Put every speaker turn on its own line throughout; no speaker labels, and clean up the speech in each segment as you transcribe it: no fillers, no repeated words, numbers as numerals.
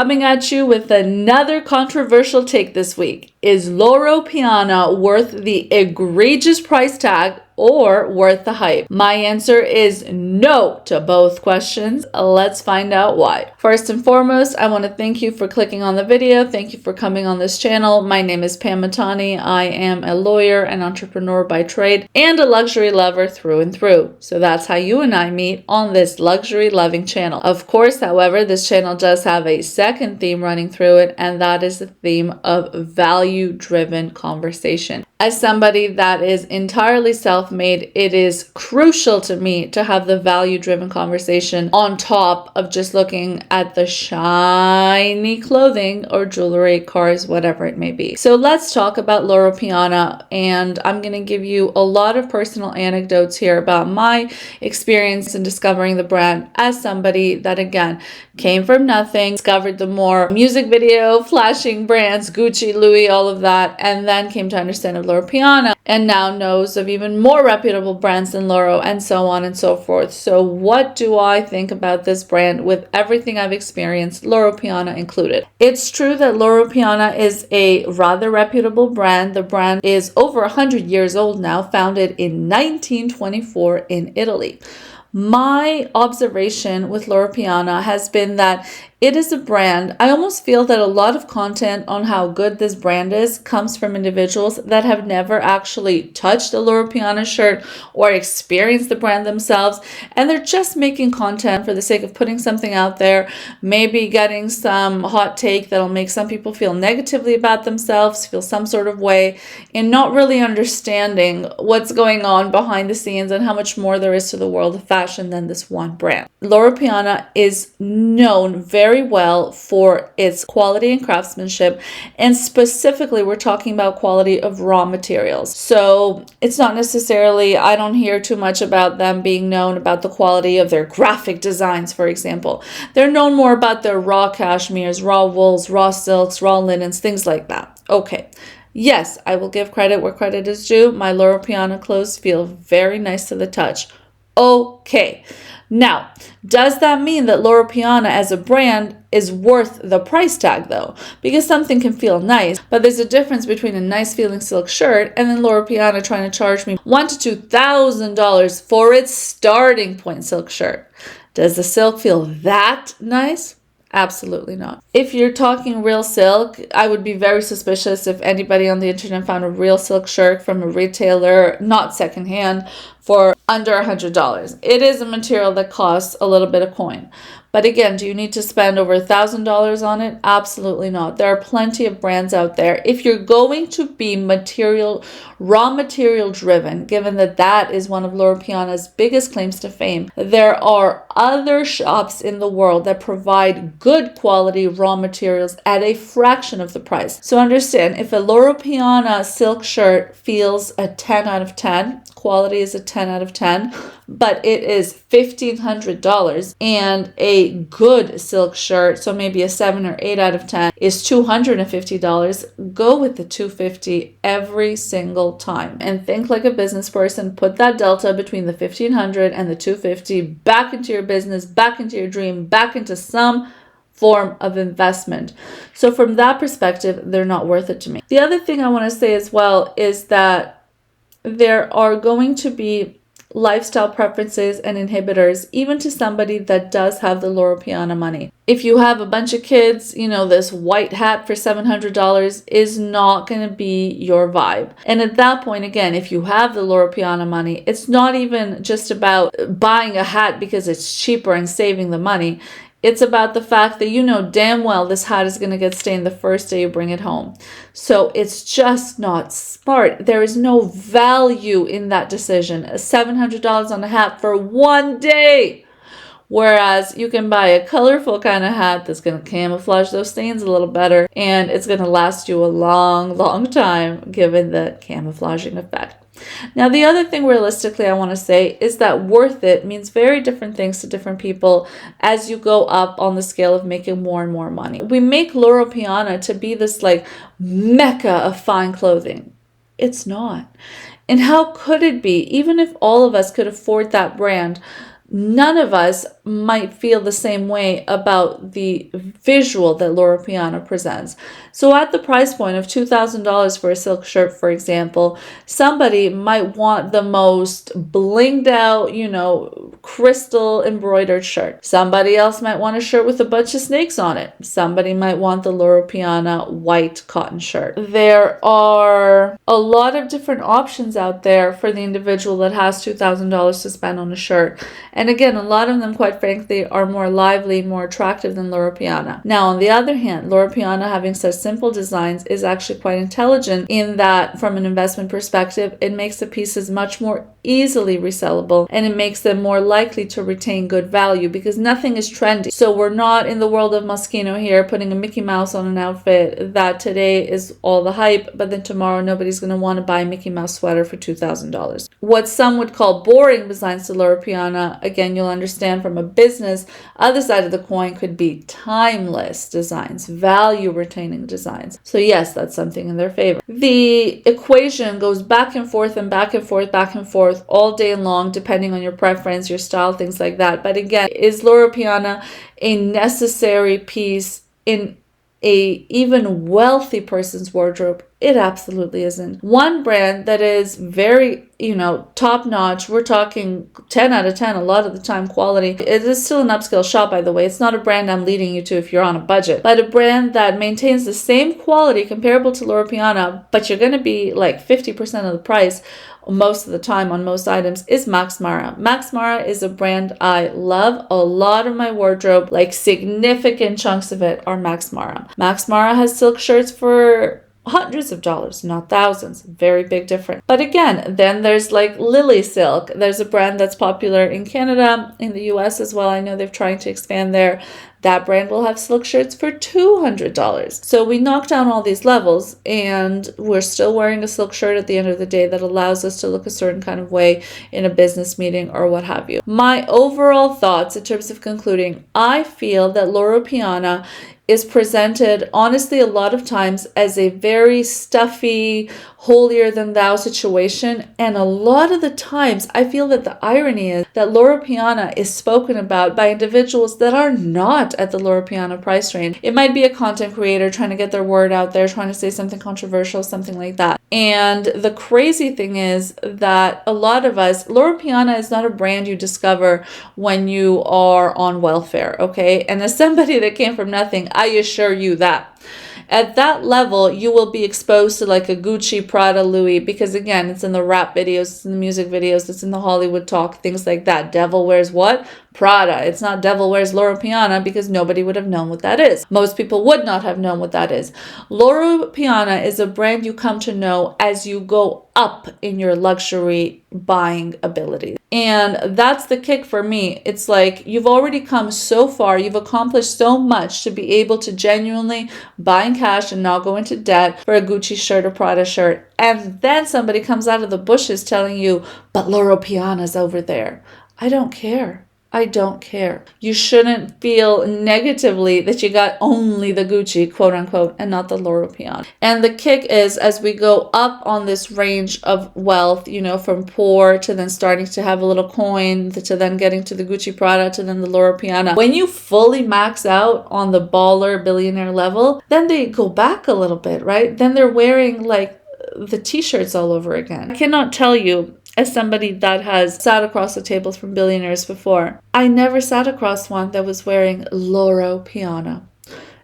coming at you with another controversial take this week. Is Loro Piana worth the egregious price tag or worth the hype? My answer is no to both questions. Let's find out why. First and foremost, I want to thank you for clicking on the video. Thank you for coming on this channel. My name is Pamela. I am a lawyer and entrepreneur by trade and a luxury lover through and through. So that's how you and I meet on this luxury loving channel. Of course, however, this channel does have a second theme running through it, and that is the theme of value-driven conversation. As somebody that is entirely self-made, it is crucial to me to have the value-driven conversation on top of just looking at the shiny clothing or jewelry, cars, whatever it may be. So let's talk about Loro Piana, and I'm going to give you a lot of personal anecdotes here about my experience in discovering the brand as somebody that, again, came from nothing, discovered the more music video, flashing brands, Gucci, Louis, all of that, and then came to understand of Loro Piana, and now knows of even more reputable brands than Loro, and so on and so forth. So what do I think about this brand with everything I've experienced, Loro Piana included? It's true that Loro Piana is a rather reputable brand. The brand is over 100 years old now, founded in 1924 in Italy. My observation with Loro Piana has been that it is a brand. I almost feel that a lot of content on how good this brand is comes from individuals that have never actually touched a Loro Piana shirt or experienced the brand themselves, and they're just making content for the sake of putting something out there, maybe getting some hot take that'll make some people feel negatively about themselves, feel some sort of way, and not really understanding what's going on behind the scenes and how much more there is to the world of fashion than this one brand. Loro Piana is known very well for its quality and craftsmanship, and specifically we're talking about quality of raw materials. So it's not necessarily, I don't hear too much about them being known about the quality of their graphic designs, for example. They're known more about their raw cashmeres, raw wools, raw silks, raw linens, things like that. Okay. Yes, I will give credit where credit is due. My Loro Piana clothes feel very nice to the touch. Okay. Now, does that mean that Loro Piana as a brand is worth the price tag though? Because something can feel nice, but there's a difference between a nice feeling silk shirt and then Loro Piana trying to charge me $1,000 to $2,000 for its starting point silk shirt. Does the silk feel that nice? Absolutely not. If you're talking real silk, I would be very suspicious if anybody on the internet found a real silk shirt from a retailer, not secondhand, for under $100. It is a material that costs a little bit of coin. But again, do you need to spend over $1,000 on it? Absolutely not. There are plenty of brands out there. If you're going to be raw material driven, given that that is one of Loro Piana's biggest claims to fame, there are other shops in the world that provide good quality raw materials at a fraction of the price. So understand, if a Loro Piana silk shirt feels a 10 out of 10, quality is a 10 out of 10, but it is $1,500, and a good silk shirt, so maybe a 7 or 8 out of 10, is $250. Go with the $250 every single time, and think like a business person. Put that delta between the $1,500 and the $250 back into your business, back into your dream, back into some form of investment. So from that perspective, they're not worth it to me. The other thing I want to say as well is that there are going to be lifestyle preferences and inhibitors, even to somebody that does have the Loro Piana money. If you have a bunch of kids, this white hat for $700 is not going to be your vibe. And at that point, again, if you have the Loro Piana money, it's not even just about buying a hat because it's cheaper and saving the money. It's about the fact that you know damn well this hat is going to get stained the first day you bring it home. So it's just not smart. There is no value in that decision. $700 on a hat for one day. Whereas you can buy a colorful kind of hat that's going to camouflage those stains a little better, and it's going to last you a long, long time given the camouflaging effect. Now, the other thing realistically I want to say is that worth it means very different things to different people as you go up on the scale of making more and more money. We make Loro Piana to be this mecca of fine clothing. It's not. And how could it be? Even if all of us could afford that brand, none of us might feel the same way about the visual that Loro Piana presents. So at the price point of $2,000 for a silk shirt, for example, somebody might want the most blinged out, crystal embroidered shirt. Somebody else might want a shirt with a bunch of snakes on it. Somebody might want the Loro Piana white cotton shirt. There are a lot of different options out there for the individual that has $2,000 to spend on a shirt. And again, a lot of them, quite frankly, are more lively, more attractive than Loro Piana. Now, on the other hand, Loro Piana, having such simple designs, is actually quite intelligent in that, from an investment perspective, it makes the pieces much more easily resellable, and it makes them more likely to retain good value because nothing is trendy. So we're not in the world of Moschino here, putting a Mickey Mouse on an outfit that today is all the hype, but then tomorrow nobody's going to want to buy a Mickey Mouse sweater for $2,000. What some would call boring designs to Loro Piana, again, you'll understand from a business other side of the coin, could be timeless designs, value retaining designs. So yes, that's something in their favor. The equation goes back and forth and back and forth, back and forth all day long, depending on your preference, your style, things like that. But again, is Loro Piana a necessary piece in a even wealthy person's wardrobe? It absolutely isn't. One brand that is very, top notch, we're talking 10 out of 10 a lot of the time quality. It is still an upscale shop, by the way. It's not a brand I'm leading you to if you're on a budget, but a brand that maintains the same quality comparable to Loro Piana, but you're going to be like 50% of the price most of the time on most items, is Max Mara. Max Mara is a brand I love. A lot of my wardrobe, like significant chunks of it, are Max Mara. Max Mara has silk shirts for hundreds of dollars, not thousands. Very big difference. But again, then there's like Lily Silk. There's a brand that's popular in Canada, in the US as well. I know they're trying to expand there. That brand will have silk shirts for $200. So we knock down all these levels and we're still wearing a silk shirt at the end of the day that allows us to look a certain kind of way in a business meeting or what have you. My overall thoughts in terms of concluding, I feel that Loro Piana is presented, honestly, a lot of times as a very stuffy, holier-than-thou situation. And a lot of the times, I feel that the irony is that Loro Piana is spoken about by individuals that are not at the Loro Piana price range. It might be a content creator trying to get their word out there, trying to say something controversial, something like that. And the crazy thing is that a lot of us, Loro Piana is not a brand you discover when you are on welfare, okay? And as somebody that came from nothing, I assure you that. At that level, you will be exposed to like a Gucci, Prada, Louis, because again, it's in the rap videos, it's in the music videos, it's in the Hollywood talk, things like that. Devil wears what? Prada. It's not Devil wears Loro Piana because nobody would have known what that is. Most people would not have known what that is. Loro Piana is a brand you come to know as you go up in your luxury buying ability. And that's the kick for me. It's like you've already come so far, you've accomplished so much to be able to genuinely buy in cash and not go into debt for a Gucci shirt or Prada shirt. And then somebody comes out of the bushes telling you, but Loro Piana's over there. I don't care. I don't care. You shouldn't feel negatively that you got only the Gucci, quote unquote, and not the Loro Piana. And the kick is as we go up on this range of wealth, from poor to then starting to have a little coin to then getting to the Gucci Prada to then the Loro Piana. When you fully max out on the baller billionaire level, then they go back a little bit, right? Then they're wearing like the t-shirts all over again. I cannot tell you, as somebody that has sat across the tables from billionaires before, I never sat across one that was wearing Loro Piana.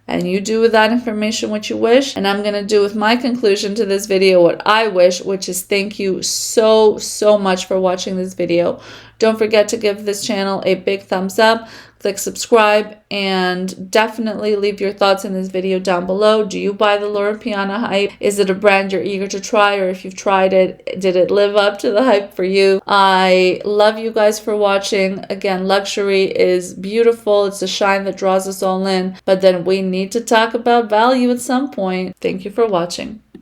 And you do with that information what you wish. And I'm going to do with my conclusion to this video what I wish, which is thank you so much for watching this video. Don't forget to give this channel a big thumbs up. Click subscribe and definitely leave your thoughts in this video down below. Do you buy the Loro Piana hype? Is it a brand you're eager to try? Or if you've tried it, did it live up to the hype for you? I love you guys for watching. Again, luxury is beautiful. It's a shine that draws us all in. But then we need to talk about value at some point. Thank you for watching.